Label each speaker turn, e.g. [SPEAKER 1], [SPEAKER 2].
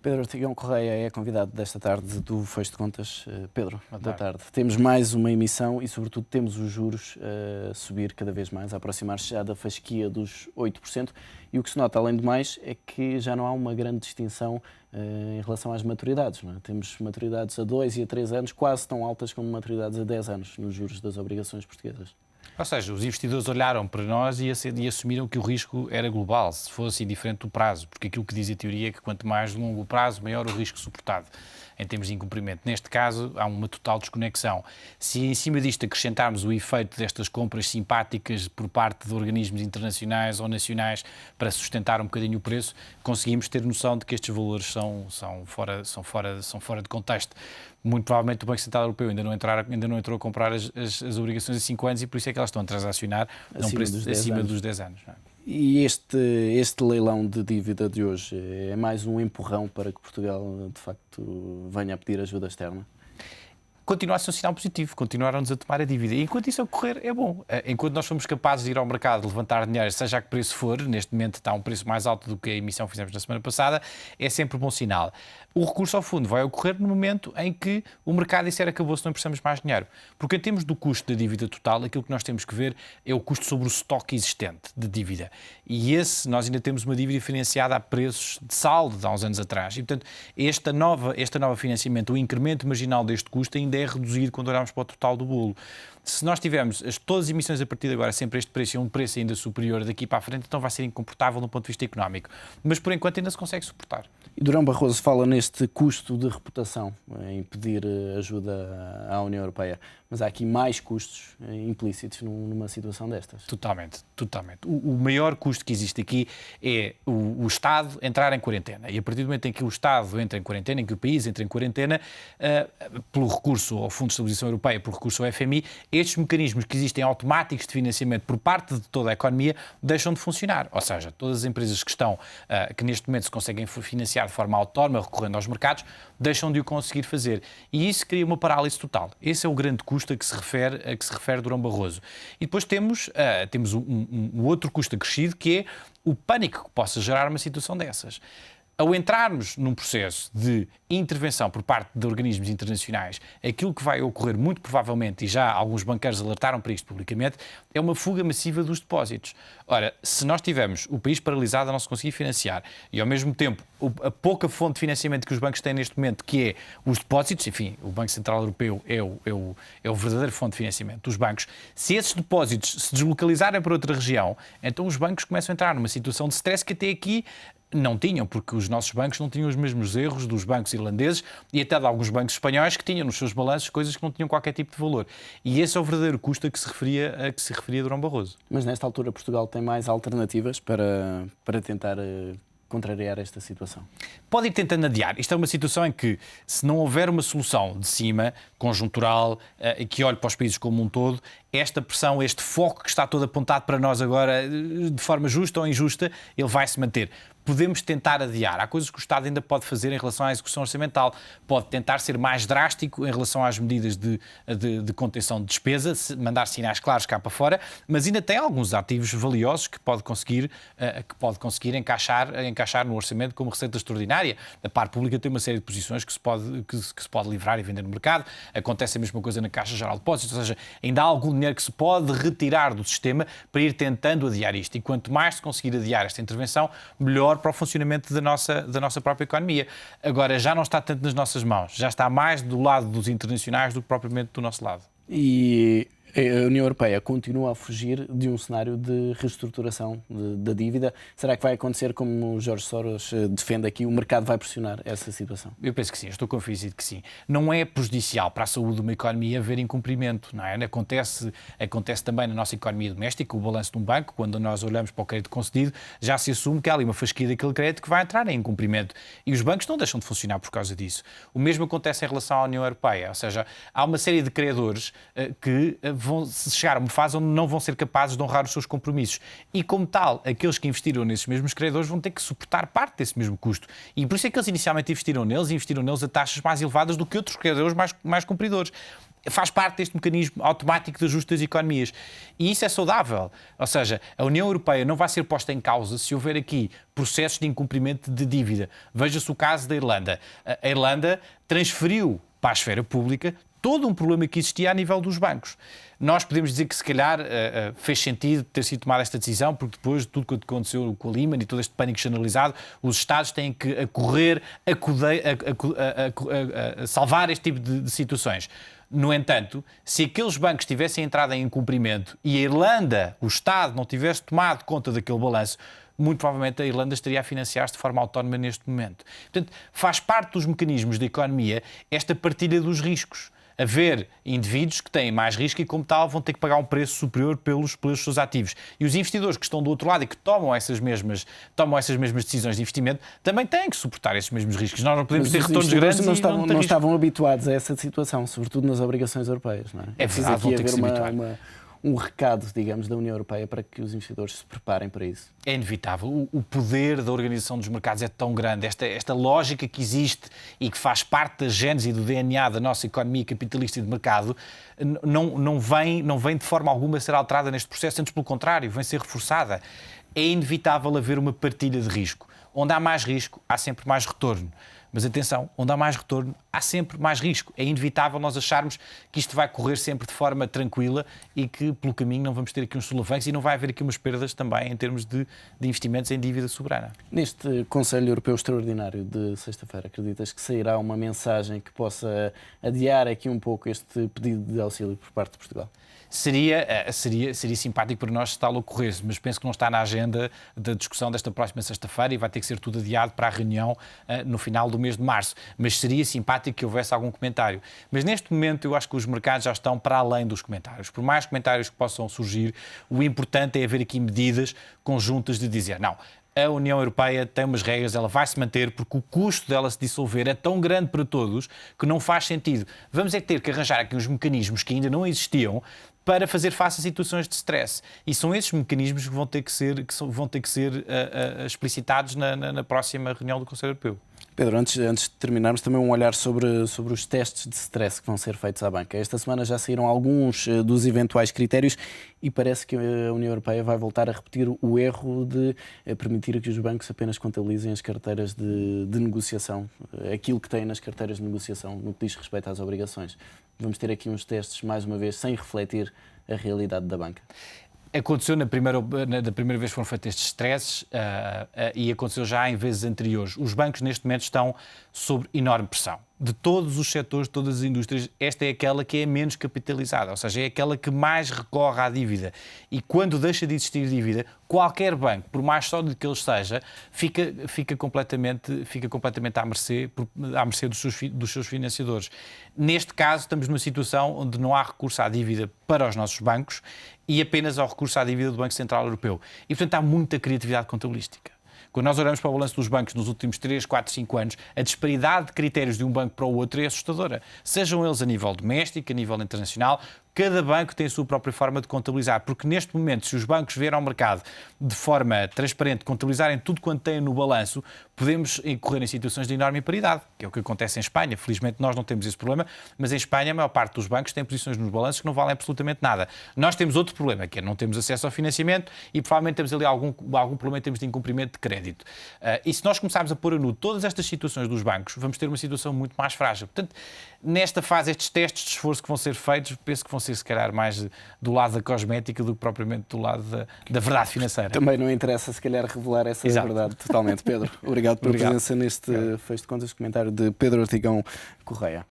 [SPEAKER 1] Pedro Ortigão Correia é convidado desta tarde do Fecho de Contas. Pedro, boa tarde. Temos mais uma emissão e, sobretudo, temos os juros a subir cada vez mais, a aproximar-se já da fasquia dos 8%. E o que se nota, além do mais, é que já não há uma grande distinção em relação às maturidades. Não é? Temos maturidades a 2 e a 3 anos quase tão altas como maturidades a 10 anos nos juros das obrigações portuguesas.
[SPEAKER 2] Ou seja, os investidores olharam para nós e assumiram que o risco era global, se fosse indiferente do prazo, porque aquilo que diz a teoria é que quanto mais longo o prazo, maior o risco suportado em termos de incumprimento. Neste caso, há uma total desconexão. Se em cima disto acrescentarmos o efeito destas compras simpáticas por parte de organismos internacionais ou nacionais para sustentar um bocadinho o preço, conseguimos ter noção de que estes valores são fora de contexto. Muito provavelmente o Banco Central Europeu ainda não entrou a comprar as obrigações a 5 anos e por isso é que elas estão a transacionar a um preço acima dos 10 anos. Não é?
[SPEAKER 1] E este leilão de dívida de hoje é mais um empurrão para que Portugal, de facto, venha a pedir ajuda externa?
[SPEAKER 2] Continua a ser um sinal positivo, continuaram-nos a tomar a dívida. E enquanto isso ocorrer, é bom. Enquanto nós somos capazes de ir ao mercado, levantar dinheiro, seja a que preço for, neste momento está um preço mais alto do que a emissão que fizemos na semana passada, é sempre um bom sinal. O recurso ao fundo vai ocorrer no momento em que o mercado disser acabou-se, não emprestamos mais dinheiro. Porque em termos do custo da dívida total, aquilo que nós temos que ver é o custo sobre o estoque existente de dívida. E nós ainda temos uma dívida financiada a preços de saldo de há uns anos atrás. E, portanto, este novo financiamento, o incremento marginal deste custo ainda é reduzido quando olharmos para o total do bolo. Se nós tivermos todas as emissões a partir de agora sempre este preço e um preço ainda superior daqui para a frente, então vai ser incomportável do ponto de vista económico. Mas, por enquanto, ainda se consegue suportar.
[SPEAKER 1] E Durão Barroso fala neste custo de reputação, em pedir ajuda à União Europeia. Mas há aqui mais custos implícitos numa situação destas.
[SPEAKER 2] Totalmente. O maior custo que existe aqui é o Estado entrar em quarentena. E a partir do momento em que o Estado entra em quarentena, em que o país entra em quarentena, pelo recurso ao Fundo de Estabilização Europeia, pelo recurso ao FMI, estes mecanismos que existem automáticos de financiamento por parte de toda a economia deixam de funcionar. Ou seja, todas as empresas que neste momento se conseguem financiar de forma autónoma, recorrendo aos mercados, deixam de o conseguir fazer. E isso cria uma parálise total. Esse é o grande custo a que se refere Durão Barroso. E depois temos um outro custo acrescido, que é o pânico que possa gerar uma situação dessas. Ao entrarmos num processo de intervenção por parte de organismos internacionais, aquilo que vai ocorrer muito provavelmente, e já alguns banqueiros alertaram para isto publicamente, é uma fuga massiva dos depósitos. Ora, se nós tivermos o país paralisado a não se conseguir financiar e ao mesmo tempo a pouca fonte de financiamento que os bancos têm neste momento, que é os depósitos, enfim, o Banco Central Europeu é o verdadeiro fonte de financiamento dos bancos, se esses depósitos se deslocalizarem para outra região, então os bancos começam a entrar numa situação de stress que até aqui não tinham, porque os nossos bancos não tinham os mesmos erros dos bancos irlandeses e até de alguns bancos espanhóis que tinham nos seus balanços coisas que não tinham qualquer tipo de valor. E esse é o verdadeiro custo a que se referia Durão Barroso.
[SPEAKER 1] Mas nesta altura Portugal tem mais alternativas para tentar contrariar esta situação?
[SPEAKER 2] Pode ir tentando adiar. Isto é uma situação em que, se não houver uma solução de cima, conjuntural, que olhe para os países como um todo, esta pressão, este foco que está todo apontado para nós agora, de forma justa ou injusta, ele vai se manter. Podemos tentar adiar. Há coisas que o Estado ainda pode fazer em relação à execução orçamental. Pode tentar ser mais drástico em relação às medidas de contenção de despesa, mandar sinais claros cá para fora, mas ainda tem alguns ativos valiosos que pode conseguir encaixar no orçamento como receita extraordinária. A parte pública tem uma série de posições que se pode livrar e vender no mercado. Acontece a mesma coisa na Caixa Geral de Depósitos, ou seja, ainda há algum dinheiro que se pode retirar do sistema para ir tentando adiar isto. E quanto mais se conseguir adiar esta intervenção, melhor para o funcionamento da nossa própria economia. Agora, já não está tanto nas nossas mãos, já está mais do lado dos internacionais do que propriamente do nosso lado.
[SPEAKER 1] E a União Europeia continua a fugir de um cenário de reestruturação da dívida. Será que vai acontecer como o Jorge Soros defende aqui? O mercado vai pressionar essa situação?
[SPEAKER 2] Eu penso que sim, estou convencido que sim. Não é prejudicial para a saúde de uma economia haver incumprimento, não é? Acontece também na nossa economia doméstica, o balanço de um banco, quando nós olhamos para o crédito concedido, já se assume que há ali uma fasquia daquele crédito que vai entrar em incumprimento. E os bancos não deixam de funcionar por causa disso. O mesmo acontece em relação à União Europeia, ou seja, há uma série de credores que vão chegar a uma fase onde não vão ser capazes de honrar os seus compromissos. E, como tal, aqueles que investiram nesses mesmos credores vão ter que suportar parte desse mesmo custo. E por isso é que eles inicialmente investiram neles a taxas mais elevadas do que outros credores mais cumpridores. faz parte deste mecanismo automático de ajuste das economias. E isso é saudável. Ou seja, a União Europeia não vai ser posta em causa se houver aqui processos de incumprimento de dívida. Veja-se o caso da Irlanda. A Irlanda transferiu para a esfera pública todo um problema que existia a nível dos bancos. Nós podemos dizer que, se calhar, fez sentido ter sido tomada esta decisão, porque depois de tudo o que aconteceu com a Lehman e todo este pânico generalizado, os Estados têm que correr a salvar este tipo de situações. No entanto, se aqueles bancos tivessem entrado em incumprimento e a Irlanda, o Estado, não tivesse tomado conta daquele balanço, muito provavelmente a Irlanda estaria a financiar-se de forma autónoma neste momento. Portanto, faz parte dos mecanismos da economia esta partilha dos riscos. Haver indivíduos que têm mais risco e, como tal, vão ter que pagar um preço superior pelos seus ativos. E os investidores que estão do outro lado e que tomam essas mesmas decisões de investimento também têm que suportar esses mesmos riscos. Nós não podemos ter retornos grandes
[SPEAKER 1] não estavam habituados a essa situação, sobretudo nas obrigações europeias, não é?
[SPEAKER 2] É verdade, vão ter que se habituar.
[SPEAKER 1] Um recado, digamos, da União Europeia para que os investidores se preparem para isso.
[SPEAKER 2] É inevitável. O poder da organização dos mercados é tão grande. Esta lógica que existe e que faz parte da gênese e do DNA da nossa economia capitalista e de mercado não vem de forma alguma a ser alterada neste processo, antes pelo contrário, vem ser reforçada. É inevitável haver uma partilha de risco. Onde há mais risco, há sempre mais retorno. Mas atenção, onde há mais retorno, há sempre mais risco. É inevitável nós acharmos que isto vai correr sempre de forma tranquila e que, pelo caminho, não vamos ter aqui uns solavancos e não vai haver aqui umas perdas também em termos de investimentos em dívida soberana.
[SPEAKER 1] Neste Conselho Europeu Extraordinário de sexta-feira, acreditas que sairá uma mensagem que possa adiar aqui um pouco este pedido de auxílio por parte de Portugal?
[SPEAKER 2] Seria simpático para nós se tal ocorresse, mas penso que não está na agenda da discussão desta próxima sexta-feira e vai ter que ser tudo adiado para a reunião no final do mês de março. Mas seria simpático que houvesse algum comentário. Mas neste momento eu acho que os mercados já estão para além dos comentários. Por mais comentários que possam surgir, o importante é haver aqui medidas conjuntas de dizer não. A União Europeia tem umas regras, ela vai se manter porque o custo dela se dissolver é tão grande para todos que não faz sentido. Vamos é ter que arranjar aqui uns mecanismos que ainda não existiam para fazer face a situações de stress. E são esses mecanismos que vão ter que ser explicitados na próxima reunião do Conselho Europeu.
[SPEAKER 1] Pedro, antes de terminarmos, também um olhar sobre os testes de stress que vão ser feitos à banca. Esta semana já saíram alguns dos eventuais critérios e parece que a União Europeia vai voltar a repetir o erro de permitir que os bancos apenas contabilizem as carteiras de negociação, aquilo que têm nas carteiras de negociação no que diz respeito às obrigações. Vamos ter aqui uns testes, mais uma vez, sem refletir a realidade da banca.
[SPEAKER 2] Aconteceu da primeira vez que foram feitos estes stresses e aconteceu já em vezes anteriores. Os bancos neste momento estão sob enorme pressão. De todos os setores, de todas as indústrias, esta é aquela que é menos capitalizada, ou seja, é aquela que mais recorre à dívida. E quando deixa de existir dívida, qualquer banco, por mais sólido que ele seja, fica completamente à mercê dos seus financiadores. Neste caso, estamos numa situação onde não há recurso à dívida para os nossos bancos e apenas ao recurso à dívida do Banco Central Europeu. E, portanto, há muita criatividade contabilística. Quando nós olhamos para o balanço dos bancos nos últimos 3, 4, 5 anos, a disparidade de critérios de um banco para o outro é assustadora. Sejam eles a nível doméstico, a nível internacional, cada banco tem a sua própria forma de contabilizar, porque neste momento, se os bancos vierem ao mercado de forma transparente, contabilizarem tudo quanto têm no balanço, podemos incorrer em situações de enorme imparidade, que é o que acontece em Espanha. Felizmente nós não temos esse problema, mas em Espanha a maior parte dos bancos tem posições nos balanços que não valem absolutamente nada. Nós temos outro problema, que é não temos acesso ao financiamento e provavelmente temos ali algum problema em termos de incumprimento de crédito. E se nós começarmos a pôr a nu todas estas situações dos bancos, vamos ter uma situação muito mais frágil. Portanto, nesta fase, estes testes de esforço que vão ser feitos, penso que vão ser, se calhar, mais do lado da cosmética do que propriamente do lado da verdade financeira.
[SPEAKER 1] Também não interessa, se calhar, revelar essa verdade totalmente. Pedro, obrigado pela presença neste Fecho de Contas, comentário de Pedro Ortigão Correia.